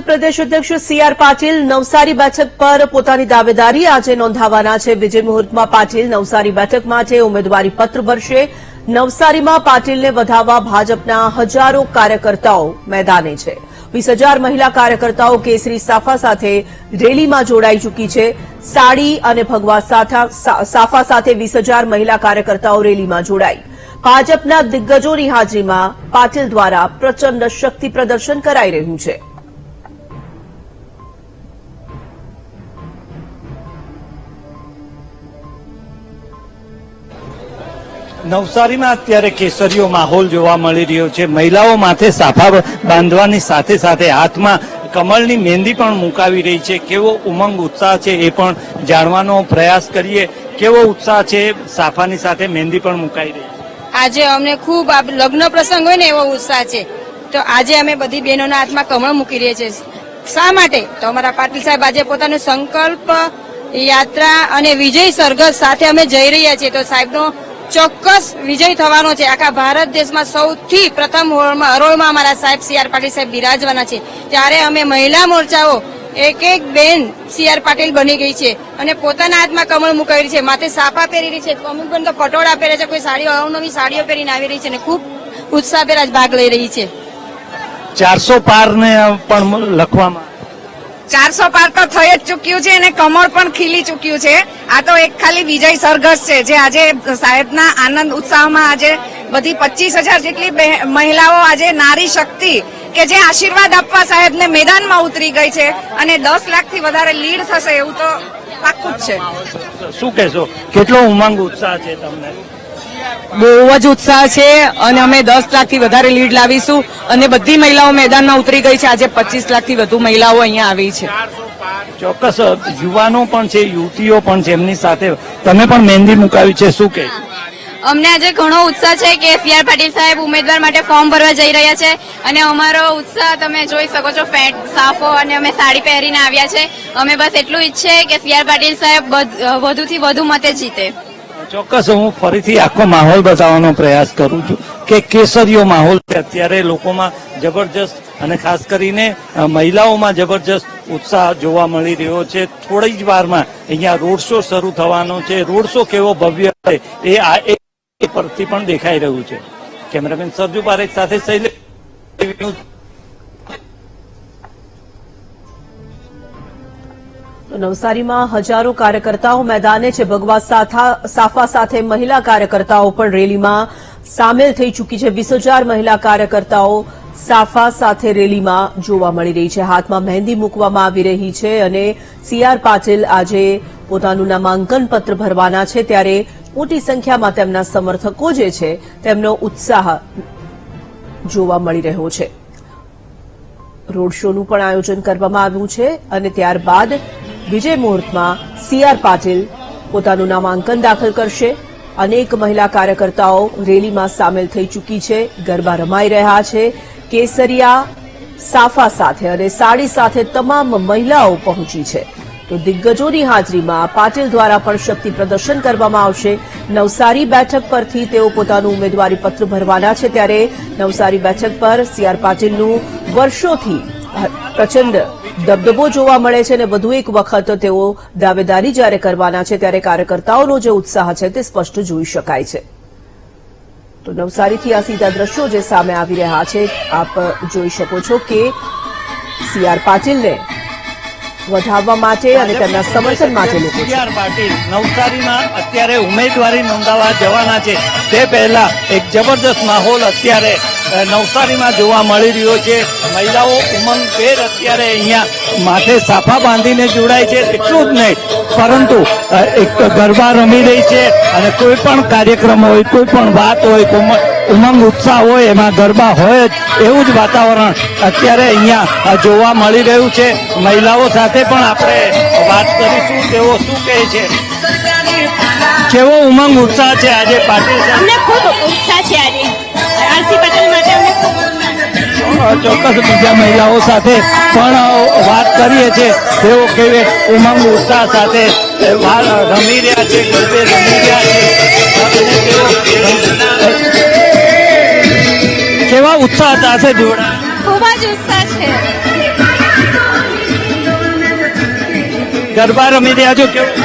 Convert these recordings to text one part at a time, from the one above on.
પ્રદેશ અધ્યક્ષ સી.આર. પાટીલ નવસારી બેઠક પર પોતાની દાવેદારી આજે નોંધાવવાના છે। વિજય મુહૂર્તમાં પાટીલ નવસારી બેઠક માટે ઉમેદવારી પત્ર ભરશે। નવસારીમાં પાટીલને વધાવવા ભાજપના હજારો કાર્યકર્તાઓ મેદાને છે। 20,000 મહિલા કાર્યકર્તાઓ કેસરી સાફા સાથે રેલીમાં જોડાઈ ચૂકી છે। સાડી અને ભગવા સાફા સાથે 20,000 મહિલા કાર્યકર્તાઓ રેલીમાં જોડાઈ। ભાજપના દિગ્ગજોની હાજરીમાં પાટીલ દ્વારા પ્રચંડ શક્તિ પ્રદર્શન કરાઈ રહ્યું છે। નવસારીમાં અત્યારે કેસરીયો માહોલ જોવા મળી રહ્યો છે। મહિલાઓ માથે સાફા બાંધવાની સાથે સાથે હાથમાં કમળની મહેંદી પણ મુકાવી રહી છે। કેવો ઉમંગ ઉત્સાહ છે એ પણ જાણવાનો પ્રયાસ કરીએ। કેવો ઉત્સાહ છે સાફાની સાથે મહેંદી પણ મુકાઈ રહી છે। આજે અમને ખૂબ લગ્ન પ્રસંગ હોય ને એવો ઉત્સાહ છે। તો આજે અમે બધી બહેનોના હાથમાં કમળ મૂકી રહ્યા છીએ। શા માટે? તો અમારા પાટીલ સાહેબ આજે પોતાનો સંકલ્પ યાત્રા અને વિજય સરઘસ સાથે અમે જઈ રહ્યા છીએ। તો સાહેબનો ચોક્કસ વિજય થવાનો છે। આખા ભારત દેશમાં સૌથી પ્રથમ હરોળમાં અમારા સાહેબ સી.આર. પાટીલ સાહેબ બિરાજવાના છે। ત્યારે અમે મહિલા મોરચાઓ એક એક બેન સી.આર. પાટીલ બની ગઈ છે અને પોતાના હાથમાં કમળ મુકાવી છે, માથે સાફા પહેરી રહી છે, અમુક બેન તો પટોળા પહેરે છે, કોઈ સાડીઓ અવનવી સાડીઓ પહેરીને આવી રહી છે અને ખૂબ ઉત્સાહભેર ભાગ લઈ રહી છે। 400 પાર ને પણ લખવામાં 400 પાર તો થઈ જ ચૂક્યું છે અને કમળ પણ ખીલી ચૂક્યું છે। આ તો એક ખાલી વિજય સરઘસ છે જે આજે સાહેબના આનંદ ઉત્સાહમાં આજે બધી 25,000 જેટલી મહિલાઓ આજે નારી શક્તિ કે જે આશીર્વાદ આપવા સાહેબને મેદાનમાં ઉતરી ગઈ છે અને 10 લાખથી વધારે લીડ થશે એવું તો પાક્કું જ છે। શું કહેશો, કેટલો ઉમંગ ઉત્સાહ છે તમને? બહુ જ ઉત્સાહ છે અને અમે 10 લાખથી વધારે લીડ લાવીશું અને બધી મહિલાઓ મેદાનમાં ઉતરી ગઈ છે। આજે 25 લાખથી વધુ મહિલાઓ અહીંયા આવી છે। ચોક્કસ યુવાનો પણ છે, યુવતીઓ પણ છે, એમની સાથે તમે પણ મહેંદી મુકાવી છે, શું કહે? અમને આજે ઘણો ઉત્સાહ છે કે સી.આર. પાટીલ સાહેબ ઉમેદવાર માટે ફોર્મ ભરવા જઈ રહ્યા છે અને અમારો ઉત્સાહ તમે જોઈ શકો છો। પેન્ટ સાફો અને અમે સાડી પહેરીને આવ્યા છે। અમે બસ એટલું ઈચ્છીએ કે સી.આર. પાટીલ સાહેબ વધુથી વધુ મતે જીતે। ચોક્કસ હું ફરીથી આખો માહોલ બતાવવાનો પ્રયાસ કરું છું કે કેસરીયો માહોલ અત્યારે લોકોમાં જબરજસ્ત અને ખાસ કરીને મહિલાઓમાં જબરજસ્ત ઉત્સાહ જોવા મળી રહ્યો છે। થોડી જ વારમાં અહીંયા રોડ શો શરૂ થવાનો છે। રોડ શો કેવો ભવ્ય છે એ પરથી પણ દેખાઈ રહ્યું છે। કેમેરામેન સરજુ પારેખ સાથે શૈલેષ। નવસારીમાં હજારો કાર્યકર્તાઓ મેદાને છે। ભગવા સાફા સાથે મહિલા કાર્યકર્તાઓ પણ રેલીમાં સામેલ થઈ ચૂકી છે। 20,000 મહિલા કાર્યકર્તાઓ સાફા સાથે રેલીમાં જોવા મળી રહી છે। હાથમાં મહેંદી મૂકવામાં આવી રહી છે અને સી.આર. પાટીલ આજે પોતાનું નામાંકન પત્ર ભરવાના છે। ત્યારે મોટી સંખ્યામાં તેમના સમર્થકો જે છે તેમનો ઉત્સાહ જોવા મળી રહ્યો છે। રોડ શોનું પણ આયોજન કરવામાં આવ્યું છે અને ત્યારબાદ વિજય મુહૂર્તમાં સી.આર. પાટીલ પોતાનું નામાંકન દાખલ કરશે। અનેક મહિલા કાર્યકર્તાઓ રેલીમાં સામેલ થઈ ચૂકી છે। ગરબા રમાઈ રહ્યા છે। કેસરિયા સાફા સાથે અને સાડી સાથે તમામ મહિલાઓ પહોંચી છે। તો દિગ્ગજોની હાજરીમાં પાટીલ દ્વારા પણ શક્તિ પ્રદર્શન કરવામાં આવશે। નવસારી બેઠક પરથી તેઓ પોતાનું ઉમેદવારી પત્ર ભરવાના છે। ત્યારે નવસારી બેઠક પર સી.આર. પાટીલનું વર્ષોથી પ્રચંડ દબદબો જોવા મળે છે અને વધુ એક વખત તેઓ દાવેદારી જ્યારે કરવાના છે ત્યારે કાર્યકર્તાઓનો જે ઉત્સાહ છે તે સ્પષ્ટ જોઈ શકાય છે। તો નવસારીથી આ સીધા દ્રશ્યો જે સામે આવી રહ્યા છે, આપ જોઈ શકો છો કે સી.આર. પાટીલને વધાવવા માટે અને તેમના સમર્થન માટે લોકો સી.આર. પાટીલ નવસારીમાં અત્યારે ઉમેદવારી નોંધાવવા જવાના છે તે પહેલા એક જબરદસ્ત માહોલ અત્યારે નવસારીમાં જોવા મળી રહ્યો છે। મહિલાઓ ઉમંગભેર અત્યારે અહીંયા માથે સાફા બાંધીને જોડાય છે। એટલું જ નહીં પરંતુ એક ગરબા રમી રહી છે અને કોઈ પણ કાર્યક્રમ હોય, કોઈ પણ વાત હોય, ઉમંગ ઉત્સાહ હોય એમાં ગરબા હોય જ એવું જ વાતાવરણ અત્યારે અહીંયા જોવા મળી રહ્યું છે। મહિલાઓ સાથે પણ આપણે વાત કરીશું, તેઓ શું કહે છે, કેવો ઉમંગ ઉત્સાહ છે આજે પાટીલ સાહેબ? અમને ખૂબ ઉત્સાહ છે આજે આરસી પાટીલ માટે। ચોક્કસ બીજા મહિલાઓ સાથે પણ વાત કરીએ છીએ, તેઓ કેવી ઉમંગ ઉત્સાહ સાથે રમી રહ્યા છે, ગરબે રમી રહ્યા છે, કેવા ઉત્સાહ સાથે જોડાયા? ખૂબ જ ઉત્સાહ છે। ગરબા રમી રહ્યા છો, કેવું?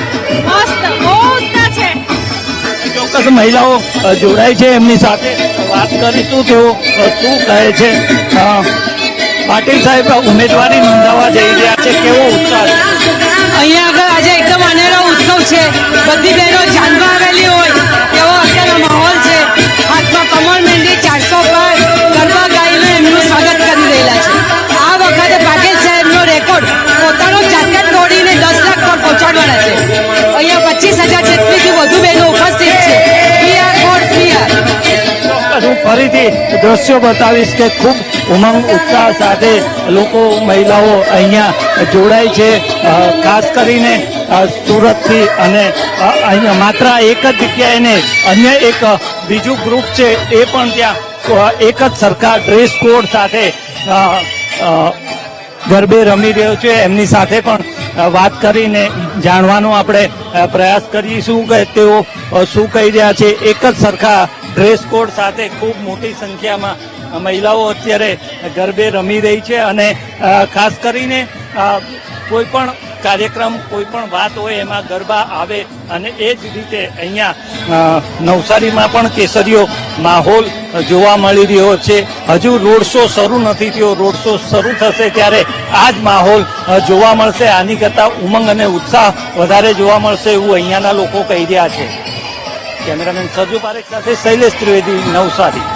મસ્ત બહુ ઉત્સાહ છે. ચોક્કસ મહિલાઓ જોડાય છે, એમની સાથે વાત કરીશું. તેઓ શું કહે છે? પાટીલ સાહેબ ઉમેદવારી નોંધાવવા જઈ રહ્યા છે, કેવો ઉત્સાહ છે? અહીંયા આગળ આજે એકદમ અનેરો ઉત્સવ છે. બધી બહેનો જાનમાં આવેલી હોય એવો અત્યારનો માહોલ છે. હાથમાં કમળ મહેંદી 400 પર ગરબા ગાઈને એમનું સ્વાગત કરી રહેલા છે. આ વખતે પાટીલ સાહેબનો રેકોર્ડ પોતાનો જાતે જ તોડીને 10 લાખ પર પહોંચાડવાના છે. અહીંયા 25,000 જેટલીથી વધુ બહેનો ઉપસ્થિત છે. PR for CR. હું ફરીથી દ્રશ્યો બતાવીશ કે ખૂબ ઉમંગ ઉત્સાહ સાથે લોકો મહિલાઓ અહીંયા જોડાય છે. ખાસ કરીને સુરતથી અને અહીંયા માત્ર એક જ જગ્યાએ નહીં, અન્ય એક બીજું ગ્રુપ છે એ પણ ત્યાં એક જ સરખા ડ્રેસ કોડ સાથે ગરબે રમી રહ્યો છે. એમની સાથે પણ વાત કરીને જાણવાનો આપણે પ્રયાસ કરીશું કે તેઓ શું કહી રહ્યા છે. એક જ સરખા ડ્રેસ કોડ સાથે ખૂબ મોટી સંખ્યામાં મહિલાઓ અત્યારે ગરબે રમી રહી છે અને ખાસ કરીને કોઈ પણ કાર્યક્રમ, કોઈ પણ વાત હોય એમાં ગરબા આવે અને એ જ રીતે અહીંયા નવસારીમાં પણ કેસરીયો માહોલ જોવા મળી રહ્યો છે. હજુ રોડ શો શરૂ નથી થયો, રોડ શો શરૂ થશે ત્યારે આ જ માહોલ જોવા મળશે. આની કરતાં ઉમંગ અને ઉત્સાહ વધારે જોવા મળશે એવું અહીંયાના લોકો કહી રહ્યા છે. કેમેરામેન સરજુ પારેખ સાથે શૈલેષ ત્રિવેદી, નવસારી.